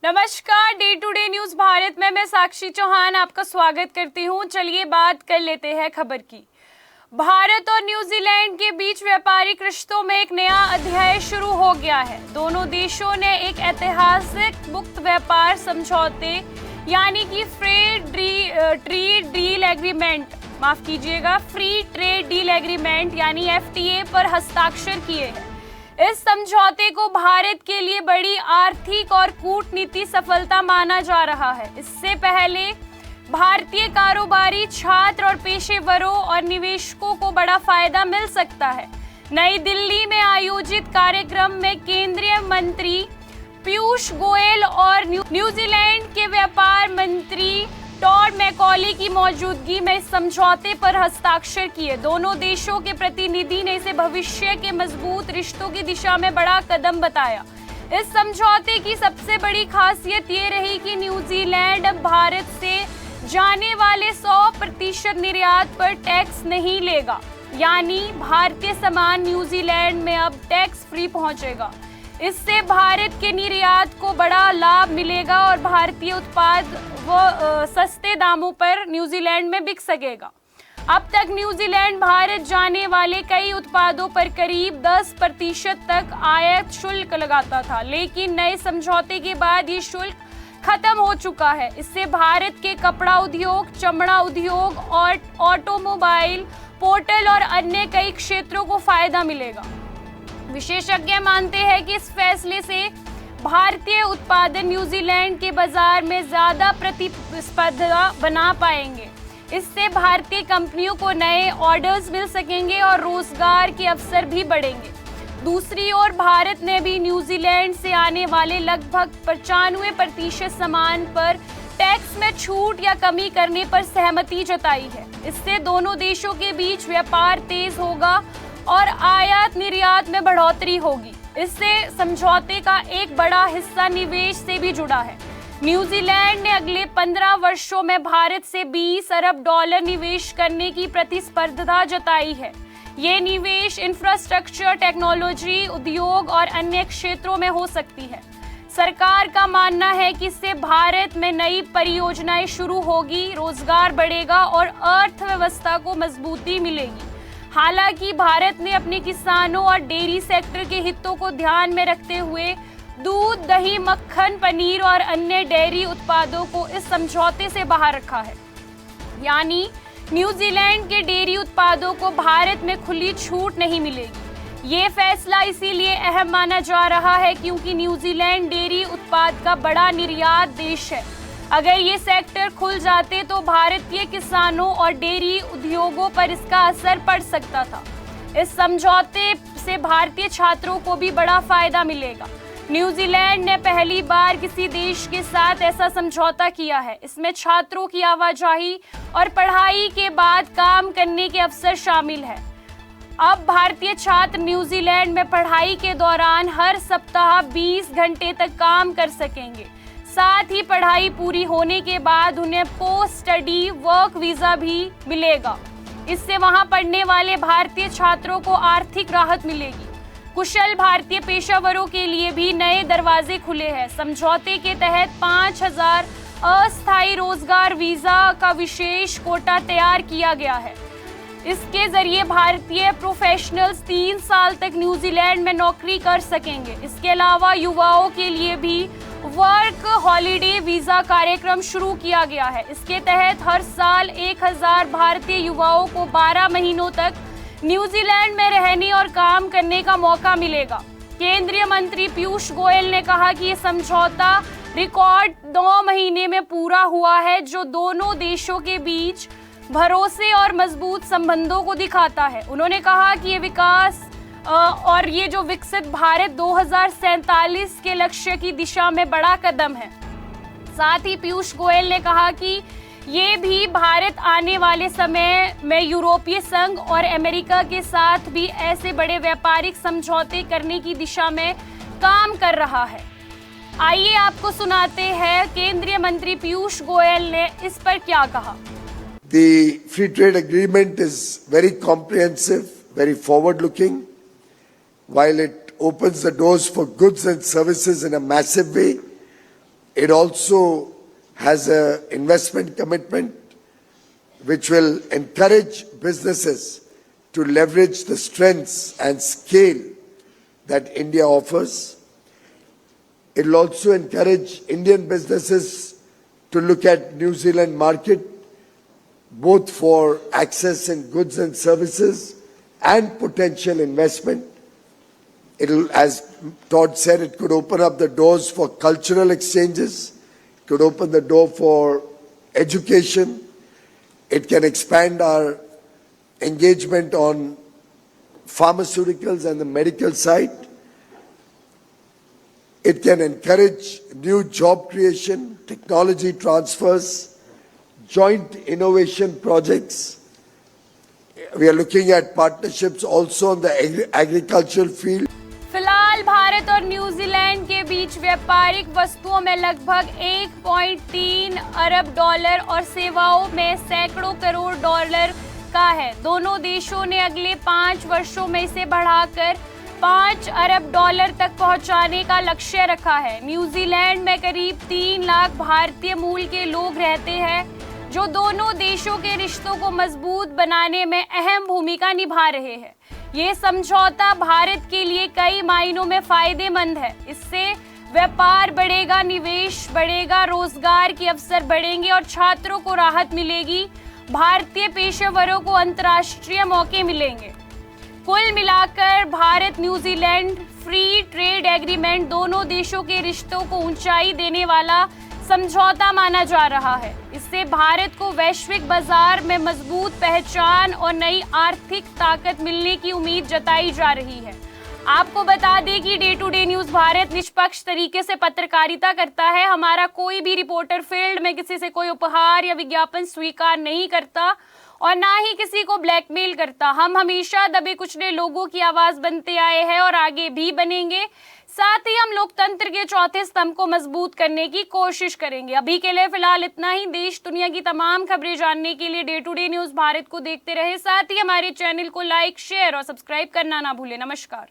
नमस्कार, Day to Day News Bharat में मैं साक्षी चौहान आपका स्वागत करती हूं। चलिए बात कर लेते हैं खबर की। भारत और न्यूजीलैंड के बीच व्यापारिक रिश्तों में एक नया अध्याय शुरू हो गया है। दोनों देशों ने एक ऐतिहासिक मुक्त व्यापार समझौते यानी कि फ्री ट्रेड डील एग्रीमेंट यानी FTA पर हस्ताक्षर किए हैं। इस समझौते को भारत के लिए बड़ी आर्थिक और कूटनीति सफलता माना जा रहा है। इससे पहले भारतीय कारोबारी, छात्र और पेशेवरों और निवेशकों को बड़ा फायदा मिल सकता है। नई दिल्ली में आयोजित कार्यक्रम में केंद्रीय मंत्री पीयूष गोयल और न्यूजीलैंड के व्यापार मंत्री टॉड मैकॉली की मौजूदगी में इस समझौते पर हस्ताक्षर किए। दोनों देशों के प्रतिनिधि ने इसे भविष्य के मजबूत रिश्तों की दिशा में बड़ा कदम बताया। इस समझौते की सबसे बड़ी खासियत ये रही कि न्यूजीलैंड अब भारत से जाने वाले 100% निर्यात पर टैक्स नहीं लेगा, यानी भारतीय सामान न्यूजीलैंड में अब टैक्स फ्री पहुंचेगा। इससे भारत के निर्यात को बड़ा लाभ मिलेगा और भारतीय उत्पाद सस्ते दामों पर न्यूजीलैंड में बिक सकेगा। अब तक न्यूजीलैंड भारत जाने वाले कई उत्पादों पर करीब 10% तक आयात शुल्क लगाता था, लेकिन नए समझौते के बाद ये शुल्क खत्म हो चुका है। इससे भारत के कपड़ा उद्योग, चमड़ा उद्योग और ऑटोमोबाइल, पोर्टल और अन्य कई क्षेत्रों को फायदा मिलेगा। विशेषज्ञ मानते हैं कि इस फैसले से भारतीय उत्पादन न्यूजीलैंड के बाजार में ज्यादा प्रतिस्पर्धा बना पाएंगे। इससे भारतीय कंपनियों को नए ऑर्डर्स मिल सकेंगे और रोजगार के अवसर भी बढ़ेंगे। दूसरी ओर भारत ने भी न्यूजीलैंड से आने वाले लगभग 95% सामान पर टैक्स में छूट या कमी करने पर सहमति जताई है। इससे दोनों देशों के बीच व्यापार तेज होगा और आयात निर्यात में बढ़ोतरी होगी। इससे समझौते का एक बड़ा हिस्सा निवेश से भी जुड़ा है। न्यूजीलैंड ने अगले 15 वर्षों में भारत से $20 अरब निवेश करने की प्रतिस्पर्धा जताई है। ये निवेश इंफ्रास्ट्रक्चर, टेक्नोलॉजी, उद्योग और अन्य क्षेत्रों में हो सकती है। सरकार का मानना है कि इससे भारत में नई परियोजनाएं शुरू होगी, रोजगार बढ़ेगा और अर्थव्यवस्था को मजबूती मिलेगी। हालांकि भारत ने अपने किसानों और डेयरी सेक्टर के हितों को ध्यान में रखते हुए दूध, दही, मक्खन, पनीर और अन्य डेयरी उत्पादों को इस समझौते से बाहर रखा है। यानी न्यूजीलैंड के डेयरी उत्पादों को भारत में खुली छूट नहीं मिलेगी। ये फैसला इसीलिए अहम माना जा रहा है क्योंकि न्यूजीलैंड डेयरी उत्पाद का बड़ा निर्यात देश है। अगर ये सेक्टर खुल जाते तो भारतीय किसानों और डेयरी उद्योगों पर इसका असर पड़ सकता था। इस समझौते से भारतीय छात्रों को भी बड़ा फायदा मिलेगा। न्यूजीलैंड ने पहली बार किसी देश के साथ ऐसा समझौता किया है। इसमें छात्रों की आवाजाही और पढ़ाई के बाद काम करने के अवसर शामिल है। अब भारतीय छात्र न्यूजीलैंड में पढ़ाई के दौरान हर सप्ताह 20 घंटे तक काम कर सकेंगे। साथ ही पढ़ाई पूरी होने के बाद उन्हें पोस्ट स्टडी वर्क वीजा भी मिलेगा। इससे वहां पढ़ने वाले भारतीय छात्रों को आर्थिक राहत मिलेगी। कुशल भारतीय पेशेवरों के लिए भी नए दरवाजे खुले हैं। समझौते के तहत 5000 अस्थायी रोजगार वीजा का विशेष कोटा तैयार किया गया है। इसके जरिए भारतीय प्रोफेशनल्स 3 साल तक न्यूजीलैंड में नौकरी कर सकेंगे। इसके अलावा युवाओं के लिए भी वर्क हॉलिडे वीजा कार्यक्रम शुरू किया गया है। इसके तहत हर साल 1000 भारतीय युवाओं को 12 महीनों तक न्यूजीलैंड में रहने और काम करने का मौका मिलेगा। केंद्रीय मंत्री पीयूष गोयल ने कहा कि ये समझौता रिकॉर्ड 9 महीने में पूरा हुआ है, जो दोनों देशों के बीच भरोसे और मजबूत संबंधों को दिखाता है। उन्होंने कहा कि ये विकास और ये जो विकसित भारत 2047 के लक्ष्य की दिशा में बड़ा कदम है। साथ ही पीयूष गोयल ने कहा कि ये भी भारत आने वाले समय में यूरोपीय संघ और अमेरिका के साथ भी ऐसे बड़े व्यापारिक समझौते करने की दिशा में काम कर रहा है। आइए आपको सुनाते हैं केंद्रीय मंत्री पीयूष गोयल ने इस पर क्या कहा। The free trade agreement is very comprehensive, very forward-looking. While it opens the doors for goods and services in a massive way, It also has an investment commitment which will encourage businesses to leverage the strengths and scale that India offers. It will also encourage Indian businesses to look at New Zealand market, both for access in goods and services and potential investment. It'll, as Todd said, it could open up the doors for cultural exchanges, it could open the door for education, it can expand our engagement on pharmaceuticals and the medical side. It can encourage new job creation, technology transfers, joint innovation projects. We are looking at partnerships also on the agricultural field. फिलहाल भारत और New Zealand के बीच व्यापारिक वस्तुओं में लगभग 1.3 अरब dollar और सेवाओं में सैकड़ों करोड़ डॉलर का है। दोनों देशों ने अगले 5 वर्षों में इसे बढ़ाकर 5 अरब डॉलर तक पहुंचाने का लक्ष्य रखा है। न्यूजीलैंड में करीब 3 लाख भारतीय मूल के लोग रहते हैं, जो दोनों देशों के रिश्तों को मजबूत बनाने में अहम भूमिका निभा रहे हैं। ये समझौता भारत के लिए कई मायनों में फायदेमंद है। इससे व्यापार बढ़ेगा, निवेश बढ़ेगा, रोजगार के अवसर बढ़ेंगे और छात्रों को राहत मिलेगी। भारतीय पेशेवरों को अंतर्राष्ट्रीय मौके मिलेंगे। कुल मिलाकर Bharat New Zealand free trade agreement दोनों देशों के रिश्तों को ऊंचाई देने वाला समझौता माना जा रहा है। इससे भारत को वैश्विक बाजार में मजबूत पहचान और नई आर्थिक ताकत मिलने की उम्मीद जताई जा रही है। आपको बता दें कि Day to Day News Bharat निष्पक्ष तरीके से पत्रकारिता करता है। हमारा कोई भी रिपोर्टर फील्ड में किसी से कोई उपहार या विज्ञापन स्वीकार नहीं करता और ना ही किसी को ब्लैकमेल करता। हम हमेशा दबे कुचले लोगों की आवाज बनते आए हैं और आगे भी बनेंगे। साथ ही हम लोकतंत्र के चौथे स्तंभ को मजबूत करने की कोशिश करेंगे। अभी के लिए फिलहाल इतना ही। देश दुनिया की तमाम खबरें जानने के लिए Day to Day News Bharat को देखते रहे। साथ ही हमारे चैनल को लाइक, शेयर और सब्सक्राइब करना ना भूलें। नमस्कार।